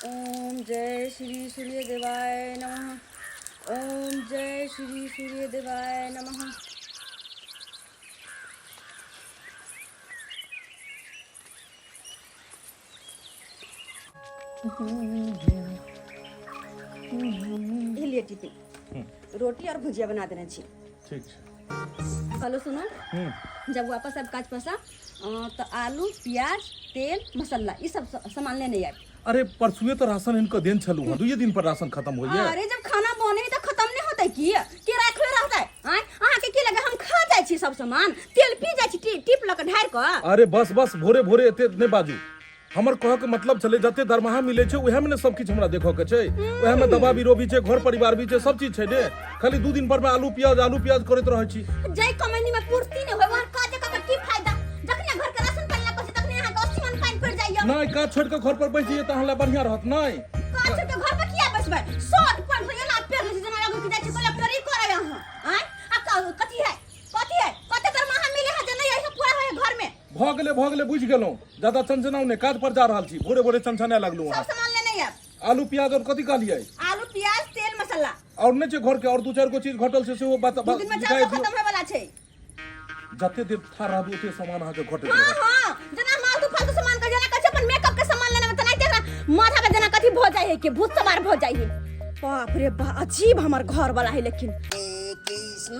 ओम जय श्री सूर्य देवाय नमः। ओम जय श्री सूर्य देवाय नमः। ये लिए टिफिन रोटी और भुजिया बना देना चाहिए। ठीक है। हेलो सुनो, जब वापस अब काज पैसा तो आलू प्याज तेल मसाला ये सब सामान लेने आए। अरे परसुए तो राशन इनका देन चलू है, 2 दिन पर राशन खत्म हो गया। अरे जब खाना बने तो खत्म नहीं होता की राखले रहता है। आहाँ के की लगे हम खा जाय छी सब सामान, तेल पी जाय छी टिप लक ढार क। अरे बस बस भोरे भोरे एते ने बाजू। हमर कह के मतलब चले जाते दरमाहा मिले छे ओहे में ने सब किछ हमरा देखो के छै। ओहे में दवा बीरो भी छै, घर परिवार भी छै, सब चीज छै ने। खाली 2 दिन पर में आलू प्याज करत रहै छी। जय कमैनी में पूर्ति ने होय वहां काज का की फायदा। जखने घर के राशन पानी लग तखने आहाँ के 80 मन पानी पड़ जाइए। नहीं काज छोड़ के घर पर बैठ जाइए त हमरा बढ़िया रहत। नहीं काज छोड़ के घर पर किया बैठबै? 100 रुपया ना पेड़ ले जना लगे कि जाय छी कलेक्टर ही करे यहाँ। आ कथि है कते दरमाहा मिले है जे नहीं ऐसे पूरा है घर में। भ गेले बुझ गेलौ। ज्यादा चंचनाऊ ने काज पर जा रहल छी, भोरे भोरे चंचने लागलू। सब सामान लेने आब। आलू प्याज और कथि कहलिए? आलू प्याज तेल मसाला और ने छै घर के और 2-4 गो चीज घटल छै से वो बात दिन में चावल खत्म होय वाला छै। जते देर था रहबो ओते सामान आके घटे। हां जना मालतू फालतू सामान का जना कछ अपन मेकअप के सामान लेने में त नहीं तेरा माथा पे जना कथि भ जाय है कि भूत सवार भ जाय है। बाप रे बा अजीब हमर घर वाला है। लेकिन कृष्ण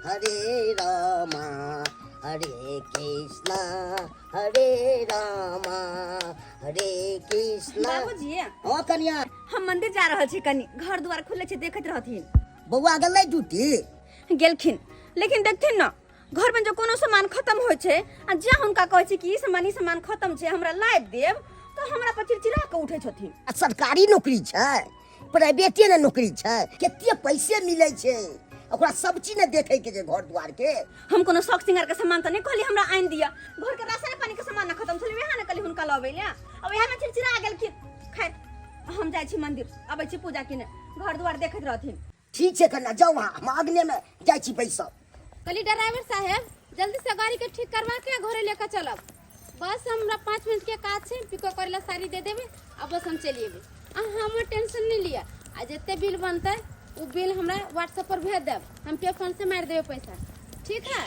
हरे रामा हरे कृष्ण हरे रामा हरे कृष्ण। बाबूजी हाँ कन्या, हम मंदिर जा रहल छी, कनी घर द्वार खुले छै देखत रहथिन। बउआ गेलै ड्यूटी? गेलखिन, लेकिन देखथिन ना घर में जो कोनो सामान खत्म होय छै आ जे हुनका कहै छै कि ई सामान खत्म छै हमरा लाय देब तो हमरा पर चिड़चिड़ा के उठै छथिन। सरकारी नौकरी छै, प्राइवेटे ने नौकरी छै, केते पैसे मिलै छै ओकरा सब चीज ने देखे के जे घर द्वार के। हम कोनो शौक सिंगार के सामान त नहीं कहली हमरा आइन दिया, घर के राशन पानी के सामान ना खत्म छले वहां ने कहली हुनका लबे ले। अब यहां में चिड़चिड़ा गेलखिन। खैर हम जाय छी मंदिर, आबै छी पूजा किने, घर द्वार देखत रहथिन। ठीक छै कन्या, जाओ वहाँ हम आगने में जाय छी पैसा। कली ड्राइवर साहब जल्दी से गाड़ी के ठीक करवा के घरे लेकर चलब। बस हमरा 5 मिनट के काज छै, पिको करेला साड़ी दे देबे अब बस हम चलिए। हम टेंशन नहीं लिया, आ जते बिल बनते वो बिल हमरा व्हाट्सएप पर भेज देब, हम पे फोन से मार देबे पैसा, ठीक है?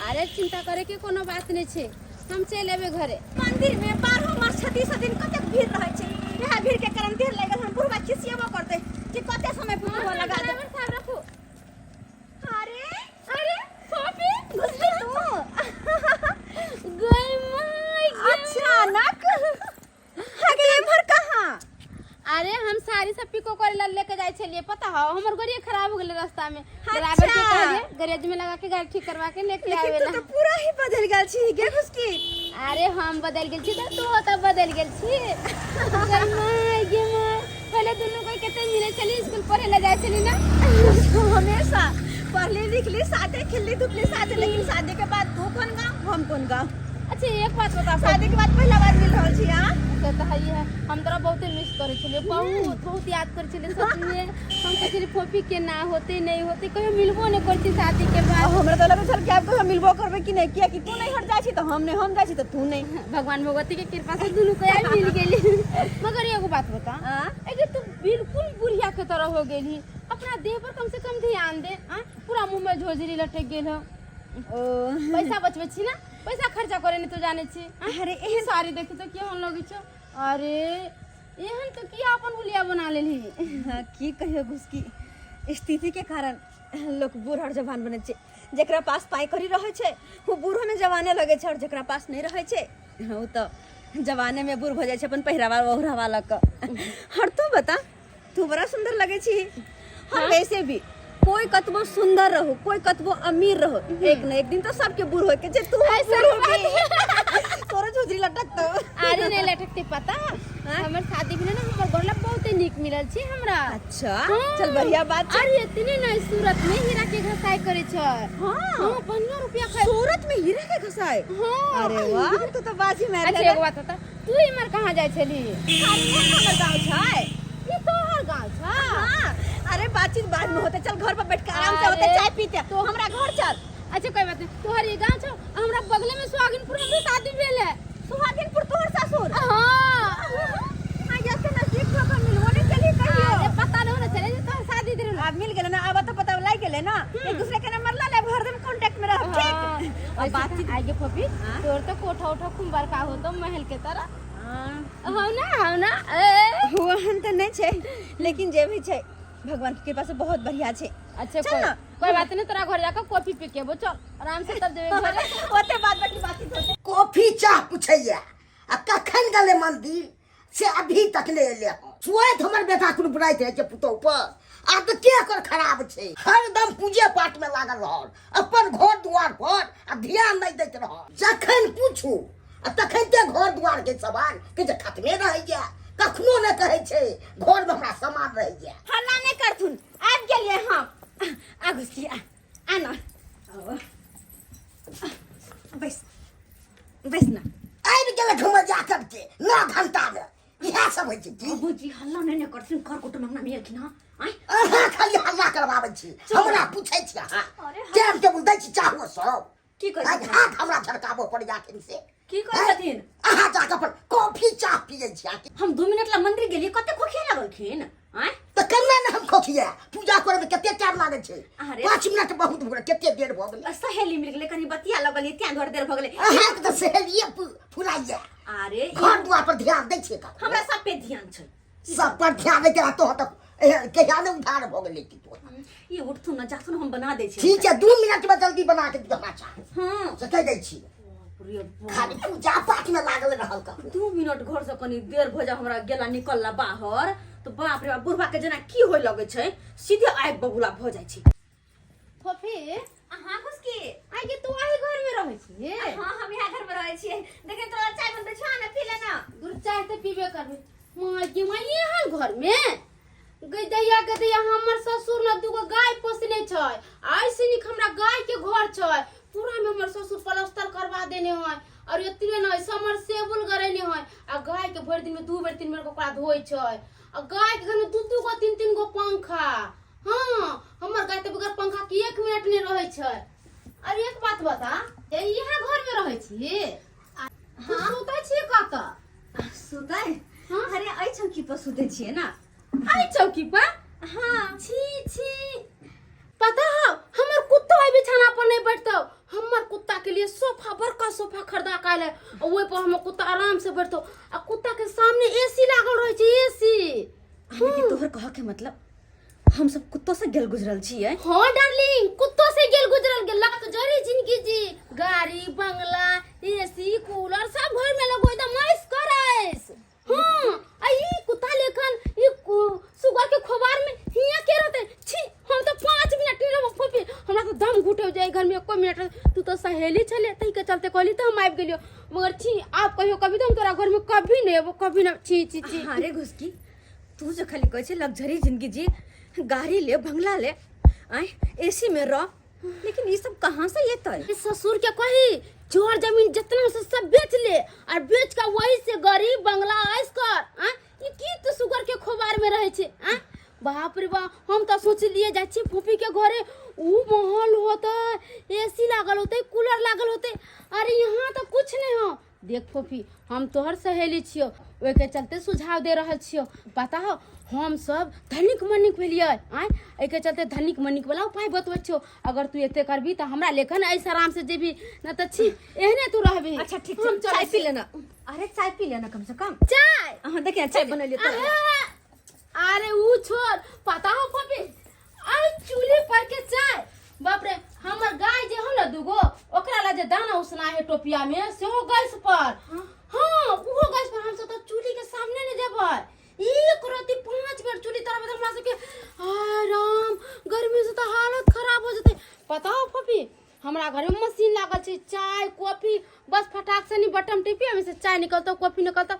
अरे चिंता करे के कोनो बात नहीं छै, हम चल एबे घरे। मंदिर में 12 मास 36 दिन कते भीड़ रहे छै, यह भीड़ के कारण देर लागल। हम बुढ़वा खिसियबो करते कि कते समय पूरा लगा दे। ड्राइवर साहब रखो। अरे अरे पापी घुसली तू गई माय अचानक अगले भर कहां? अरे हम सारी सब पिको करेला लेके जाय छलिए, पता हो हमर गाड़ी खराब हो गेले रास्ता में। ड्राइवर के कहलिए गैरेज में लगा के गाड़ी ठीक करवा के लेके आवे लेकिन ला। तू तो पूरा ही बदल गेल छी गे घुसकी। अरे हम बदल गेल छी त तू त बदल गेल छी। गे माय पहले दुनु कोई केते मिले चली स्कूल पढ़े ला जाय छली ना। हमेशा पढ़ली लिखली साथे खिलली धुपली साथे, लेकिन शादी के बाद तू कौन गाँव हम कौन गाँव? अच्छा एक बात बता, शादी के बाद पहला बार मिल रहल छी। हां कहता है ये हम तोरा बहुत मिस करे छलिए, बहुत याद करे छलिए। सच में हम कहली फोफी के ना होते नहीं होते कहियो मिलबो नहीं करती शादी के बाद। हमरा तो लगे चल कि आप को मिलबो करबे कि नहीं, किया कि तू नहीं हट जाय छी तो हम जाय छी तो तू नहीं। भगवान भगवती के कृपा से दुनु को मिल गेली। मगर एगो बात बता, अगर तू बिल्कुल बुढ़िया के तरह हो गेली, अपना देह पर कम से कम ध्यान दे। पूरा मुंह में झोझरी लटक गेल हो। पैसा बचबे छी ना, पैसा खर्चा करे नहीं तो जाने छी। अरे एहन साड़ी देखी तो केहन लगे छ। अरे एहन तो किया अपन बुलिया बना लेली। की कहियो घुसकी स्थिति के कारण लोग बूढ़ और जवान बने छे। जेकरा पास पाई करी रहे छे वो बूढ़ो में जवाने लगे छे, और जेकरा पास नहीं रहे छे वो तो जवाने में बूढ़ हो जाए छे अपन पहिरावा ओहरावा लक। और तू बता, तू बड़ा सुंदर लगे छी। हम वैसे भी कोई कतबो सुंदर रहो, कोई कतबो अमीर रहो, एक न एक दिन तो सबके बूढ़ होए के जे तू तोरा झुजरी लटक तो। अरे नहीं लटकते, पता हमर शादी में ना हमर गोला बहुत नीक मिलल छी हमरा। अच्छा चल बढ़िया बात छे। अरे इतने नहीं सूरत में हीरा के घसाई करे छ। हां 15 रुपया खाए सूरत में हीरा के घसाई। हां अरे वाह तू तो बाजी मार ले। अच्छा एगो बात बता, तू इमर कहां जाय छली? अरे हमर गांव छै। ये तोहर गांव छ? हां अरे बातचीत बाद में होते, चल घर पर बैठ के आराम से होते चाय पीते तो हमरा घर चल। अच्छा कोई बात नहीं, तोहर ये गांव छ, हमरा बगले में सुहागिनपुर में शादी भेल है। सुहागिनपुर तोहर ससुर? हां हां जैसे गे फपी तोर तो कोठा उठा खूब बड़का हो तो महल के तरह हो ना हुआ हम तो नहीं छे लेकिन जे भी छे भगवान के कृपा से बहुत बढ़िया छे। अच्छा चल ना। कोई बात नहीं, तोरा घर जाकर कॉफी पी के वो चल आराम से तब जेबे घरे। ओते बात होते। कॉफी चाह पूछैया आ कखन गले मंदिर से अभी तक ले ले सुएत हमर बेटा कुल बुराइत रहे छै पुतौ पर आ तो के कर खराब छै हरदम पूजे पाठ में लागल रहल अपन घर द्वार पर आ ध्यान नहीं दैत रहल जखन पूछू आ तखन ते घर द्वार के सवाल के जे खत्मे रह गया कखनो न कहै छै घर में हमरा सामान रह गया हल्ला नहीं करथुन आब गेलिए हम आ घुसकी आ ना बस ना आबि गेल घुम जा करके 9 घंटा में इएह सब होइ छै की बाबूजी हल्ला नहीं करथुन घर कुटुम अंगना में एलखिन हां आइ अहाँ खाली हल्ला करबाबै छी हमरा पूछै छी अहाँ टाइम टेबुल दै छी चाहो सब की कहै आज हाथ हमरा झड़काबो पड़ जाथिन से की कहै छथिन अहाँ जाके अपन कॉफी चाह पियै छी आके हम 2 मिनट ला मंदिर गेलिए कते खोखिया लागलखिन आइ तो कन्ने न हम खोखिया पूजा करे में कते टाइम लागे छै अरे 5 मिनट बहुत भोर कते देर भ गेलै सहेली मिल गेलै कनी बतिया लगलिए त्या घर देर भ गेलै अहाँ के तो सहेलिए फुराइया अरे घर द्वार पर ध्यान दै छियै का हमरा सब पे ध्यान छै सब पर ध्यान दे के तो कहिया ने उधार भ गेलै की तो ये उठथुन ना जाथुन हम बना दै छी ठीक है 2 मिनट में जल्दी बना के देना चाह हां से कह दै छी खाली पूजा पाठ में लागल रहल का 2 मिनट घर से कनी देर भ जा हमरा गेला निकलला बाहर तो बाप रे बाप बुढ़वा के जना की होय लगे छै सीधे आग बबुला भ जाय छै फपी हां घुसकी आई के तू आई घर में रहै छी हां हम यहाँ घर में रहै छियै देखे तोरा चाय बनबै छ ना पी ले ना दूर चाय तो पीबे करबे मां के मां यहाँ घर में गदैया हमर ससुर न दुगो गाय पोसने छै ऐसे निक हमरा गाय के घर छै पूरा में हमर ससुर प्लास्टर करवा देने है और एतने न समरसेबुल गरेने है आ गाय के भर दिन में 2 बेर 3 बेर ओकरा धोइ छै आ गाय के घर में 2 गो 3 गो पंखा हां हमर गाय त बगैर पंखा के 1 मिनट नहीं रहे छै। अरे एक बात बता यहाँ घर में रहे छी हां सुतै छी काका सुतै हां अरे आई चौकी पर सुते छियै ना आई चौकी पर हां छी पता है हमर कुत्ता आई बिछाना पर नहीं बैठतो हमर कुत्ता के लिए सोफा बड़का सोफा खरीदा काले ओइ पर हमर कुत्ता आराम से बैठतो आ कुत्ता के सामने एसी लागल रहे छै एसी लेकिन तोहर कह के मतलब हम सब कुत्तों से गेल गुजरल छियै हां डार्लिंग कुत्तों से गेल गुजरल गेल लगा तो जरी जिंदगी जी गाड़ी बंगला एसी कूलर सब घर में लगो एकदम मस्त करैस हां आई कुत्ता लेखन ई सुगर के खोबार में हिया के रहते छी हम तो 5 मिनट नहीं रहो फपी हमरा तो दम घुटे जाए घर में कोई मिनट तू तो सहेली छले तई के चलते कहली तो हम आब गेलियो मगर छी आप कहियो कभी तो हम तोरा घर में कभी नहीं वो कभी ना छी अरे घुसकी तू जो खाली कहै छै लग्जरी जिंदगी जी गाड़ी ले बंगला ले आइ एसी में रह लेकिन ये सब कहां से येतै ससुर के कही जोर जमीन जितना से सब बेच ले और बेच का वही से गरीब बंगला आइस कर ये की तो सुगर के खोबार में रहे छे बाप रे बाप हम तो सोच लिए जाय छी फूफी के घरे ऊ महल होता एसी लागल होते कूलर लागल होते अरे यहाँ तो कुछ नहीं हो देख फूफी हम तोहर सहेली छियो ओए के चलते सुझाव दे रहल छियो पता हो हम सब धनिक मनिक भेलिए आई के चलते धनिक मनिक वाला उपाय बतबै छियो अगर तू एते करबी त हमरा लेखन ऐसे आराम से जेबी न त छी एहने तू रहबी अच्छा ठीक है चाय पी लेना अरे चाय पी लेना कम से कम चाय हां देखिए चाय बना लियो अरे ऊ छोड़ पता हो फपी आई चूल्हे पर के चाय बाप रे हमर गाय जे हो न दुगो ओकरा ला जे दाना उसना है टोपिया में से हो गैस पर हां वो गैस पर हम सब तो चूल्हे के सामने नहीं जेबै एक राती 5 बेर चूल्ही तरफ हमरा सबके हाय राम गर्मी से तो हालत खराब हो जते पता हो फपी हमरा घर में मशीन लागल छै चाय कॉफी बस फटाक से नहीं बटन टिपी में से चाय निकलता कॉफी निकलता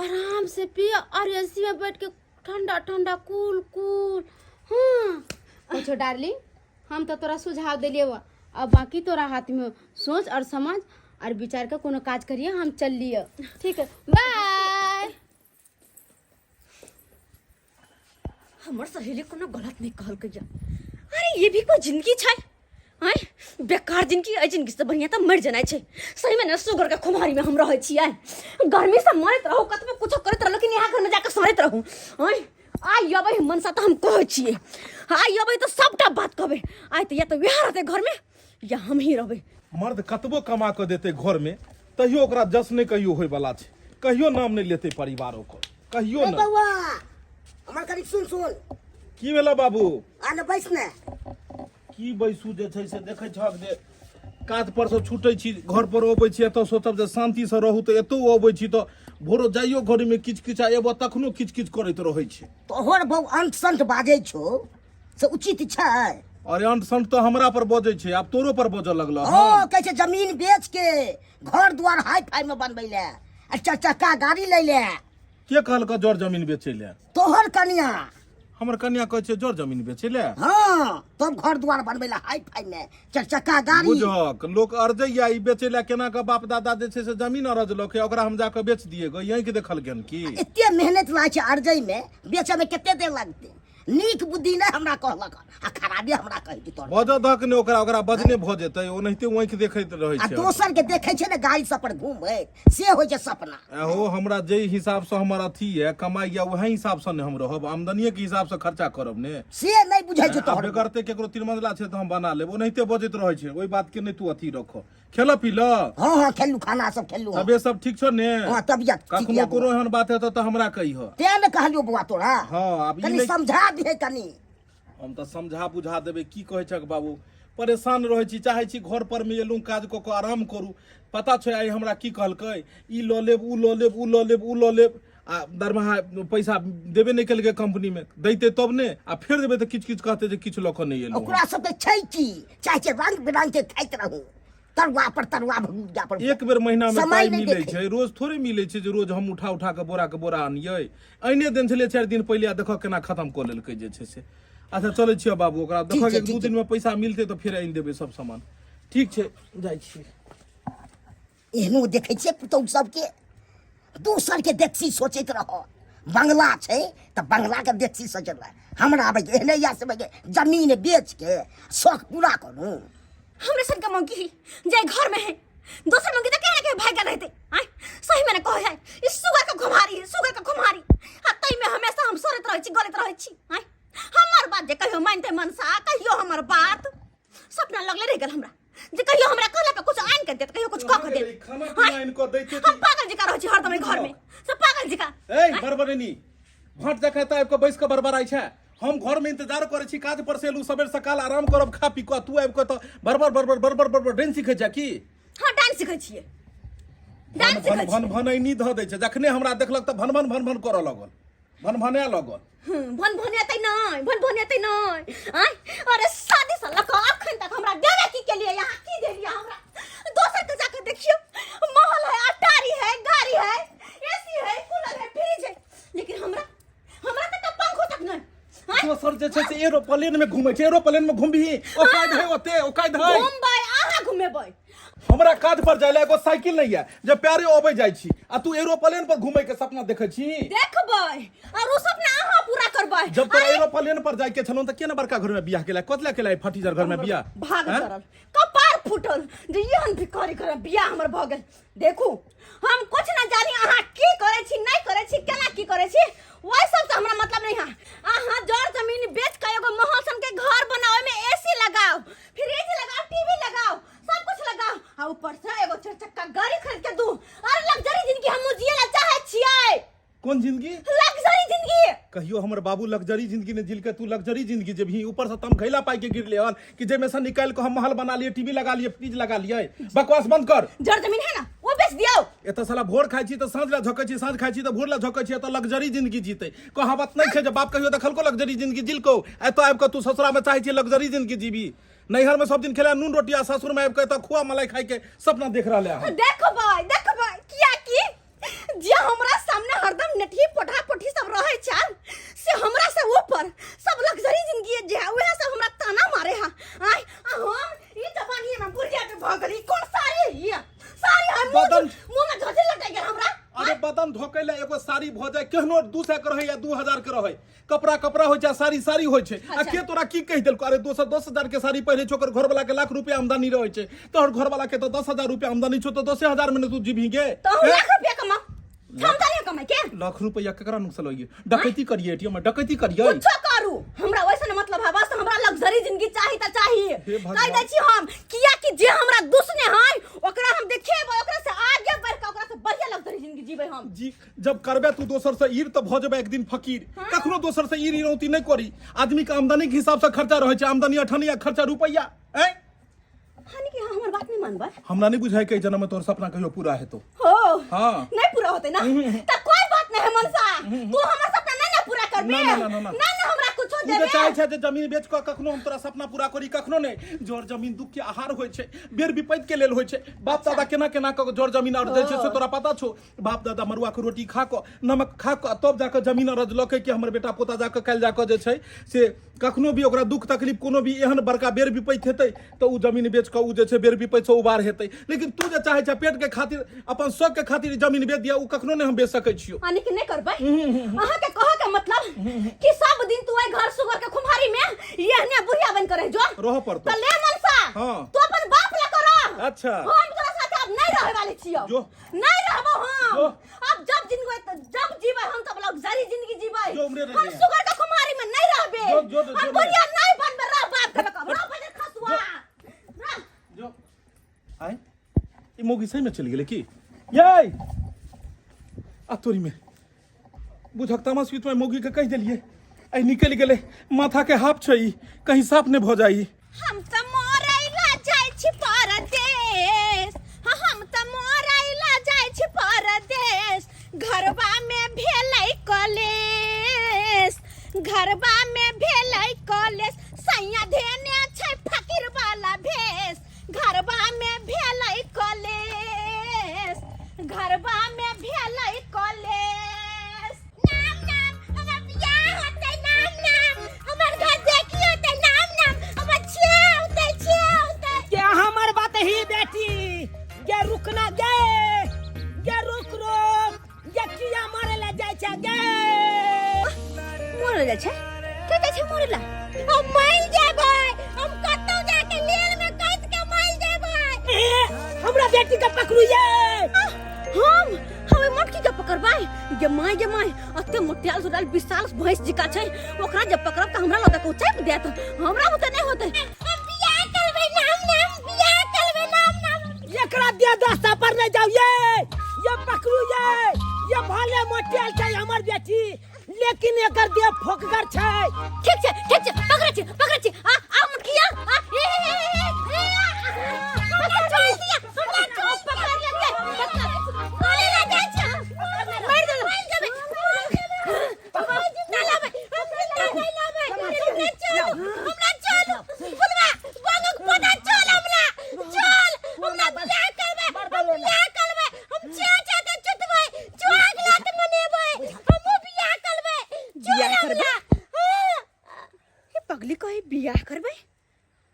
आराम से पिए और एसी में बैठ के ठंडा ठंडा कूल कूल हाँ पूछो डार्लिंग हम तो तोरा सुझाव दिलिए अब बाकी तोरा हाथ में सोच और समझ और विचार के कोनो काज करिए हम चल लिए ठीक है बाय हमर सहेली कोनो गलत नहीं कहल कहिया अरे ये भी कोई जिंदगी छै आय बेकार जिंदगी है जिंदगी से बढ़िया तो मर जाना छै सही में न सुगर के खुमारी में हम रहै छियै गर्मी से मरत रहू कतबो कुछ करत रहू लेकिन यहाँ घर में जाके सहरत रहू आय आई अबै मनसा तो हम कहै छियै आई अबै तो सबटा बात कहबै आय तो या तो वहाँ रहते घर में या हम ही रहबै मर्द कतबो कमा के देते घर में तहियो ओकरा जस नहीं कहियो होय वाला छै, कहियो नाम नहीं लेते परिवार ओकर, कहियो ए नहीं। बउआ हमर करीब सुन की भेला बाबू? आने बैस ने। की बैसू जे छै से देखै छहक जे काज पर से छूटै छी, घर पर अबै छी, एतऽ सोचब जे शांति से रहू तऽ एतौ अबै छी तऽ भोरो जाइयो घर में किच किच आ एबो तखनो किच किच करैत रहै छै। तोहर बहू अंत संत बाजै छौ से उचित छै? अरे अंट संट तो हमरा पर बजै छै, आब तोरो पर बजऽ लगल। ओ कहै छै जमीन बेच के घर द्वार हाई फाई में बनबै ले आ 4 चक्का गाड़ी ले ले। के कहलक जड़ जमीन बेचै ले? तोहर कनिया। हमर कन्या कहै छै जड़ जमीन बेचै ले? हाँ तब घर द्वार बनबै ले हाई फाई में 4 चक्का गाड़ी। बुझक लोक अर्जैया ई बेचै ले, केना के बाप दादा जे छै से जमीन अरजलक है, ओकरा हम जाके बेच दिए गो, यहीं के देखल गेन की? एते मेहनत लागे छै अर्जै में, बेचे में कते देर लगतै? नीक बुद्धि नहीं हमरा कहलक आ खराबी हमरा कहि दी। तोर बजऽ धक ने ओकरा, ओकरा बजने भ जेतै, ओनाहिते ओंखि देखैत रहै आ छै। दोसर के देखे छै ने गाड़ी सब पर घूमै से होइ छै सपना। हो हमरा जे हिसाब से हमर अथी है कमाई या वही हिसाब से ने हम रहब, आमदनिये के हिसाब से खर्चा करब ने। से नहीं बुझै छै अब तोहर। करते केकरो 3 मंजिला छै त हम बना लेब, ओनाहिते बजैत रहै छै, ओई बात के नहीं तू अथी रख। खेल पील हाँ हाँ खेलू, खाना सब खेलू। तबे सब ठीक छौ ने? हाँ तबियत ठीक कखनो है कोनो एहन बात हेतौ त हमरा कहिह। ते ने कहलियो बुआ तोरा। हाँ अब ई कनी नहीं समझा दिहे कनी। हम तो समझा बुझा देबै, की कहै छक बाबू, परेशान रहै छी, चाहै छी घर पर में एलूँ काज कऽ के आराम करू। पता छै आइ हमरा की कहलकै, ई लऽ लेब, ऊ लऽ लेब, ऊ लऽ लेब, ऊ लऽ लेब, आ दरमाहा पैसा देबे नहीं केलकै कंपनी में, दैते तब ने आ फेर देबै तऽ किछ किछ कहतै जे किछ लऽ कऽ नहीं एलहुँ। ओकरा सब के छै की चाहे छै रंग बिरंग के खाइत रहू, तरुआ पर तरुआ भुजिया पर। एक बेर महीना में समय पाई नहीं मिलै देखे। छै, रोज थोड़े मिलै छै जे रोज हम उठा उठा के बोरा आनियै। अहिने दिन छलै 4 दिन पहिले, आ देखऽ केना खत्म कऽ लेलकै जे छै से। अच्छा चलै छियै बाबू, ओकरा ठीक देखऽ छै, 1-2 ठीक दिन में पैसा मिलतै तऽ फेर आनि देबै सब सामान। ठीक छै जाइ छी। एहनो देखे छियै पुतौह सबके दोसर के देखसी सोचैत रह। बंगला छै तऽ बंगला के देखसी सोचैत रह। हमरा आबे एहने या सब जमीन बेच के शौक पूरा करू। हमरे सन का मंकी जे घर में है, दोसर मंकी तो कहने के भाग रहते। आय सही मैंने कहो है, इस सुगर का घुमारी है, सुगर का घुमारी। आ तई में हमेशा हम सोरत रहै छी, गलत रहै छी। आय हमर बात जे कहियो मानते मनसा, कहियो हमर बात सपना लगले रह गेल हमरा, जे कहियो हमरा कहला पे कुछ आइन कर देत, कहियो कुछ कह देत। खाना पीना इनको दैते हम पागल जिका रहै छी हरदम घर में, सब पागल जिका। ए बरबरेनी भाट देखता आबि के बैस के बरबराई छै। हम घर में इंतजार करे छी, काज पर से एलू, सबेर सकाल आराम करब, खा पी के, तू आबि के त बरबर बरबर बरबर बरबर डांस सीखै छै की? हां डांस सीखै छियै, डांस सीखै भन छियै। भन नहीं ध दै छै, जखने हमरा देखलक त भन भन भन भन करऽ लगल, भन भने लगल। भन भनियातै नहीं, भन भनियातै नहीं। आय अरे शादी से लक अखन तक हमरा देवे की के लिए, यहाँ की दे लिया हमरा? दोसर के जाके देखियो, महल है, अटारी है, गाड़ी है, एसी है, कूलर है, फ्रिज है, लेकिन हमरा तक पंखो तक नहीं। आय दोसर जे छै से एरोप्लेन में घूमै छै, एरोप्लेन में घूमबही, ओकायद है ओते, ओकायद है। मुंबई आहा घुमेबै। हमरा काज पर जाय ला एगो साइकिल नहीं है जे पैरे अबै जाइ छी, आ तू एरोप्लेन पर घूमै के सपना देखै छी? देखबै और उ सपना आहा पूरा करबै। जब तोरा एरोप्लेन पर जाय के छलौ त केना बड़का घर में बियाह केला, कतला केला फटीजर घर में बियाह? भाग हैं? चढ़ल, कपार फूटल जे एहन भिखारी घर बियाह हमर भ गेल। देखू हम कुछ ना जानी, अहाँ की करे छी, नहीं करे छी, केना की करे छी, ओइ सब से हमरा मतलब नहीं है। अहाँ जड़ जमीन बेच के एगो महल सन के घर बनावे में एसी लगाओ, फ्रिज लगाओ, टीवी लगाओ, सब कुछ लगाओ, आ ऊपर से एगो 4 चक्का गाड़ी खरीद के दू। और लग्जरी जिंदगी हम जियला चाहे छियै। कोन जिंदगी? लग्जरी जिंदगी। कहियो हमर बाबू लग्जरी जिंदगी ने जिल के तू लग्जरी जिंदगी जेबही, ऊपर से तम खैला पाई के गिरले हन कि जे में से निकाल के हम महल बना लिए, टीवी लगा लिए, फ्रिज लगा लिए। बकवास बंद कर। जड़ जमीन है ना, वो बेच दियो। एत साला भोर खाइ छी त साँझ ला झोकै छी, साँझ खाइ छी त भोर ला झोकै छी, त लग्जरी जिंदगी जीते। कहावत नहीं छै जे बाप कहियो देखलको लग्जरी जिंदगी जिलको, एत आबि के तू ससुरा में चाहे छी लग्जरी जिंदगी जीबी। नैहर में सब दिन खेला नून रोटी, आ ससुर में आबि के त खोआ मलाई खाइ के सपना देख रहले हन। देखबै किया की जे हमरा सामने हरदम नेठी पोठा पोठी सब रहे छल, से हमरा से ऊपर सब लग्जरी जिंदगी जे है उहे से हमरा ताना मारे हा। आय हम ई जवानी में बुढ़िया के भ गली, कोन सारी हिया सारी हम मुंह में झोंझे लटै गेल हमरा। अरे बदन धोकै ला एगो साड़ी भ जाय, केहनो 200 के रहे या 2000 के रहे, कपड़ा होय छै, साड़ी होय छै। आ के तोरा की कहि देलको? अरे 10,000 के साड़ी पहिरे छोकर घर वाला के लाख रुपया आमदनी रहे छै, तोहर घर वाला के तो 10,000 रुपया आमदनी छो, तो 10,000 में तू जीभी गे। तो हम लाख रुपया कमा, हम ताले कमाई के लाख रुपया केकरा नुकसान होइए? डकैती करिए, एटीएम में डकैती करिए। कुछ करू, हमरा वैसे न मतलब स्वभाव से हमरा लग्जरी जिंदगी चाहिए त चाहिए हे भगवान। कह दै छी हम किया कि जे हमरा दुश्मन है ओकरा हम देखेबै ओकरा से आगे बढ़ के ओकरा से बढ़िया लग्जरी जिंदगी जीबै हम जी जब करबे तू दोसर से ईर तो भ जेबे एक दिन फकीर कखनो दोसर से ईर इनौती नहीं करी आदमी के आमदनी के हिसाब से खर्चा रहे छै आमदनी अठनिया खर्चा रुपया हैं हानि कि हमर बात नहीं मानबै हमरा नहीं बुझाई के जन्म में तोर सपना कहियो पूरा हेतो हो हाँ। नहीं पूरा होते ना त कोई बात नहीं है मनसा तू हमर सपना नहीं ना पूरा करबे ना। ना हमरा कुछो तू जे देबे चाहे छै जे जमीन बेच के कखनो हम तोरा सपना पूरा करी कखनो नहीं जोर जमीन दुख के आहार होय छै बेर विपैत के लेल होय छै बाप दादा केना केना के जोर जमीन अर्जै छै से तोरा पता छौ बाप दादा मरुआ के रोटी खा के नमक खा के तब जाके जमीन अर्जलकै कि हमर बेटा पोता जाके काल जाके जे छै से कखनो भी ओकरा दुख तकलीफ कोनो भी एहन बड़का बेर विपैत हेतै तो उ जमीन बेच के उ जे छै बेर विपैत से उबार हेतै लेकिन तू जे चाहे छै पेट के खातिर अपन शौक के खातिर जमीन बेच दिया उ कखनो नहीं हम बेच सकै छियो हानि कि नहीं करबै अहाँ के कहो के मतलब कि सब दिन तू आई घर सुगर के खुमारी में यहने बुढ़िया बन करे जो रह पड़तो त ले मनसा हाँ। तू अपन बाप ले करो अच्छा हम तोरा साथे अब नहीं रहे वाले छियो जो। नहीं रहबो जो। हम अब जब जिंदगी जब जीबै हम तब लग्जरी जिंदगी जीबै जो उम्रे रह हम गया। सुगर के खुमारी में नहीं रहबे जो हम बुढ़िया नहीं बनबे रह बाप के लकब रह बने खसुआ रह जो आय ई मोगी सही में चली गेले की ये आ तोरी में बुझक तमाशा में मोगी के कह देलिए आई निकल गेले माथा के हाफ छै ई कहीं साफ ने भ जाई हम त मोरैला जाय छी परदेश हम त मोरैला जाय छी परदेश घरबा में भेलै कलेश घरबा में भेलै कलेश सैया धेने छै फकीर वाला भेष घरबा में भेलै कलेश घरबा में भेलै कलेश नाम नाम हमर बियाह होतै नाम हमर घर देखियो त नाम हमर छिया होतै क्या हमार बात ही बेटी ये रुकना ये रुक ये किया मारे ले जाय छै मोर जाइ छै के जाइ छै मोरला हम मर जेबै हम कतौ जाके लेर में कैद के मर जेबै हमरा बेटी के पकड़ू ये हम मटकी के पकड़बै गे माय अते मोटियाल सुडाल विशाल भैंस जिका छै ओकरा जब पकड़ब त हमरा लगे को चाप देत हमरा होते नहीं होते हम बियाह करबै नाम बियाह करबै नाम एकरा दे दस्ता पर नहीं जाओ ये पकड़ू ये भाले मोटियाल छै हमर बेटी लेकिन एकर देह फोकगर छै ठीक छै पकड़ै छी आ मुठिया पगली कहे बियाह करबै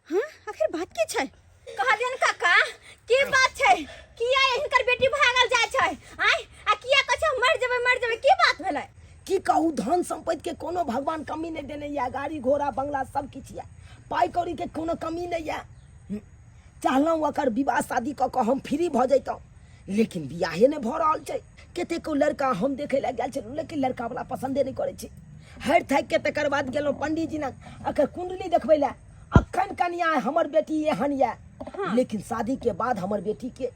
हाँ आखिर बात की छै कहलियन काका की बात छै किया हिनकर बेटी भागल जाय छै आय आ किया कहै छै मर जेबै की बात भेलै की कहू धन संपत्ति के कोनो भगवान कमी नहीं देने या गाड़ी घोड़ा बंगला सब किछ या पाई कौड़ी के कोनो कमी नहीं या चाहलौं ओकर विवाह शादी क के हम फ्री भ जैतौं लेकिन बियाहे नहीं भ रहल छै कतेको लड़का हम देखे ला गेल छलहुँ लेकिन लड़का वाला पसंदे नहीं करे छै हर थाक के तकर बाद गेलौं पंडित जी लग अकर कुंडली देखबै ला अखन कनिया हमर बेटी एहन या लेकिन शादी के बाद हमर बेटी के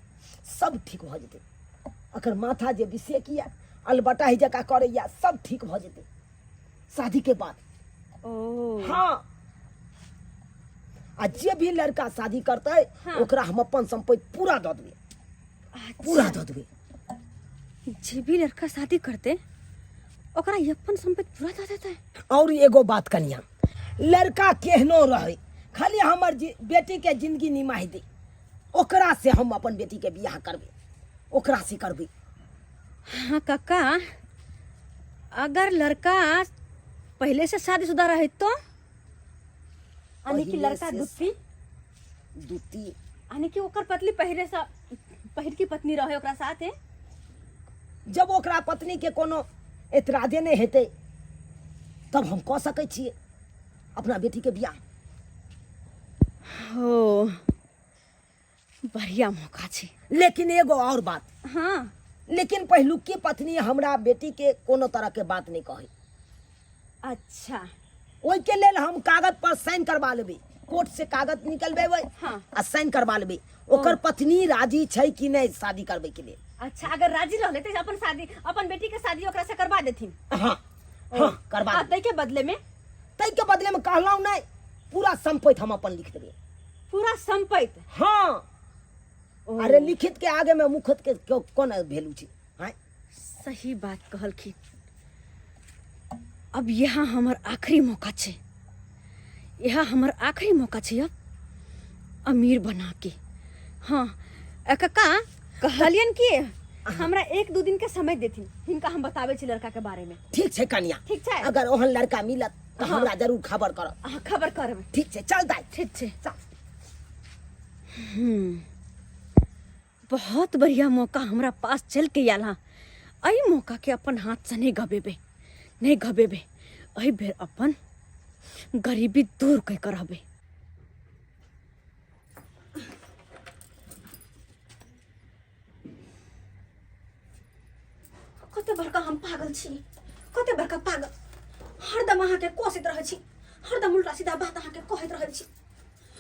सब ठीक भ जेतै अकर माथा जे विषेक या अलबटा ही जका करे या सब ठीक भ जेतै शादी के बाद ओ हाँ आ जे भी लड़का शादी करतै ओकरा हम अपन संपत्ति पूरा दऽ देबै पूरा दऽ देबै जे भी लड़का शादी करते ओकरा अपन संपत्ति पूरा दऽ देतै और एगो बात कनिया लड़का केहनो रहे खाली हमर बेटी के जिंदगी निमाहि दे ओकरा से हम अपन बेटी के बियाह करबै ओकरा से करबै हाँ काका अगर लड़का पहले से शादीशुदा रहे तो यानी कि पहिले लड़का से दुत्ती यानी कि ओकर पत्नी पहिर की पत्नी रहे ओकरा साथे जब ओकरा पत्नी के कोनो एतराजे नहीं हेतै तब हम कह सकै छियै अपना बेटी के बियाह हो बढ़िया मौका छै लेकिन एगो और बात हाँ लेकिन पहलुकी पत्नी हमरा बेटी के कोनो तरह के बात नहीं कहे अच्छा ओई के लेल हम कागज पर साइन करवा लेबे, कोर्ट से कागज निकलबेबै हाँ। आ साइन करवा लेबे। ओकर पत्नी राजी छै कि नहीं शादी करबे के लिए? अच्छा अगर राजी रहले तो अपन शादी, अपन बेटी के शादी ओकरा से करवा देथिन। हाँ हाँ करवा आ देबै। तै के बदले में तै के बदले में कहलौ नहीं, पूरा संपत्ति हम अपन लिख देबे। पूरा संपत्ति। हाँ अरे लिखित के आगे में मुखत के कौन वैल्यू छै? हैं सही बात कहलखिन। अब यहाँ हमर आखिरी मौका छै, यहाँ हमर आखिरी मौका छै अब अमीर बना के। हाँ कका कहलियन कि हमरा 1-2 दिन के समय देथिन, हिनका हम बताबै छी लड़का के बारे में। ठीक छै कन्या, ठीक छै? अगर ओहन लड़का मिलत तो हाँ। हमरा जरूर खबर करब। अहाँ खबर करबै। ठीक छै चल दाई। ठीक छै चल। बहुत बढ़िया मौका हमरा पास चल के आयल। एहि मौका के अपन हाथ से नहीं गबेबे, नहीं गबेबे। एहि बेर अपन गरीबी दूर कई करबे। कते बड़का हम पागल छी, कते बड़का पागल। हरदम अहाँ के कोसित रहै छी, हरदम उल्टा सीधा बात अहाँ के कहैत रहै छी।